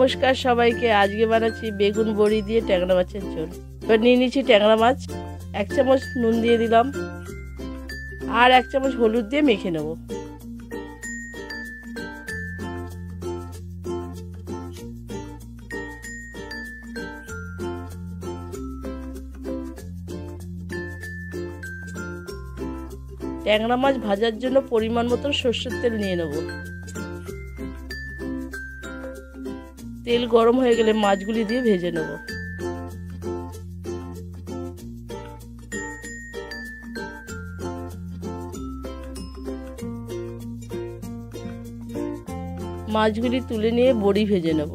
নমস্কার সবাইকে। আজকে বানাচ্ছি বেগুন বড়ি দিয়ে ট্যাংরা মাছের ঝোল। এবার নিয়ে নিচ্ছি ট্যাংরা মাছ, 1 চামচ নুন দিয়ে দিলাম আর 1 চামচ হলুদ দিয়ে মেখে নেব। ট্যাংরা মাছ ভাজার জন্য পরিমাণ মতো সরষের তেল নিয়ে নেব। তেল গরম হয়ে গেলে মাছগুলি দিয়ে ভেজে নেব। মাছগুলি তুলে নিয়ে বড়ি ভেজে নেব।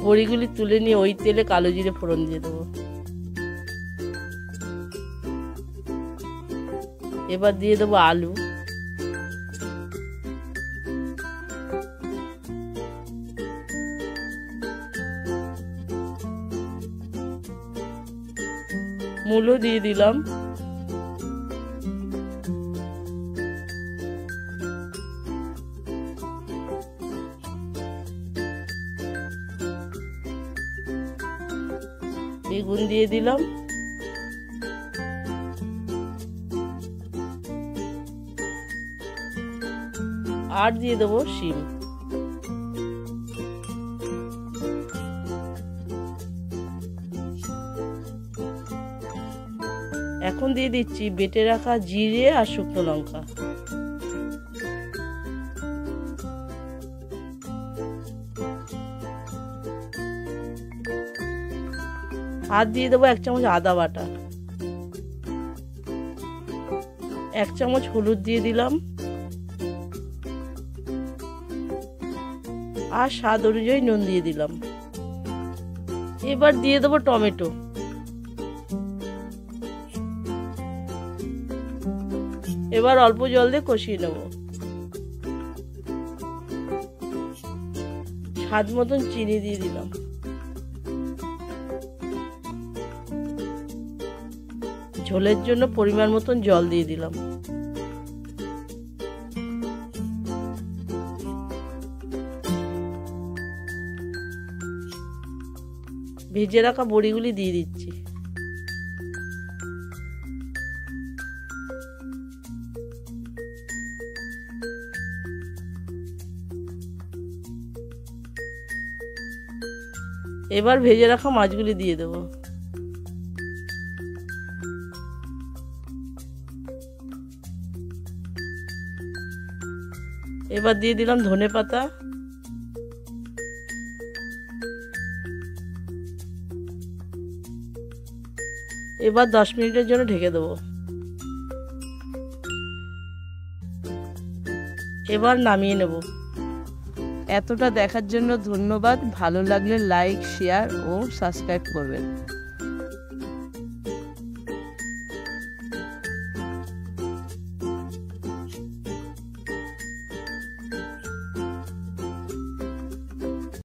বড়িগুলি তুলে নিয়ে ওই তেলে কালো জিরে ফোড়ন দিয়ে দেবো। এবার দিয়ে দেবো আলু, মূলো দিয়ে দিলাম, বেগুন দিয়ে দিলাম, আর দিয়ে দেবো শিম। এখন দিয়ে দিচ্ছি বেটে রাখা জিরে আর শুকনো লঙ্কা। আর দিয়ে দেবো 1 চামচ আদা বাটা, 1 চামচ হলুদ দিয়ে দিলাম আর স্বাদ অনুযায়ী নুন দিয়ে দিলাম। এবার দিয়ে দেবো টমেটো। এবার অল্প জল দিয়ে কষিয়ে নেব। স্বাদ মতন চিনি দিয়ে দিলাম। ঝোলের জন্য পরিমাণ মতন জল দিয়ে দিলাম। ভেজে রাখা বড়িগুলি দিয়ে দিচ্ছি। এবার ভেজে রাখা মাছগুলি দিয়ে দেব। এবার দিয়ে দিলাম ধনেপাতা, এবার 10 মিনিটের জন্য ঢেকে দেবো। এবার নামিয়ে নেব। এতটা দেখার জন্য ধন্যবাদ। ভালো লাগলে লাইক, শেয়ার ও সাবস্ক্রাইব করবেন।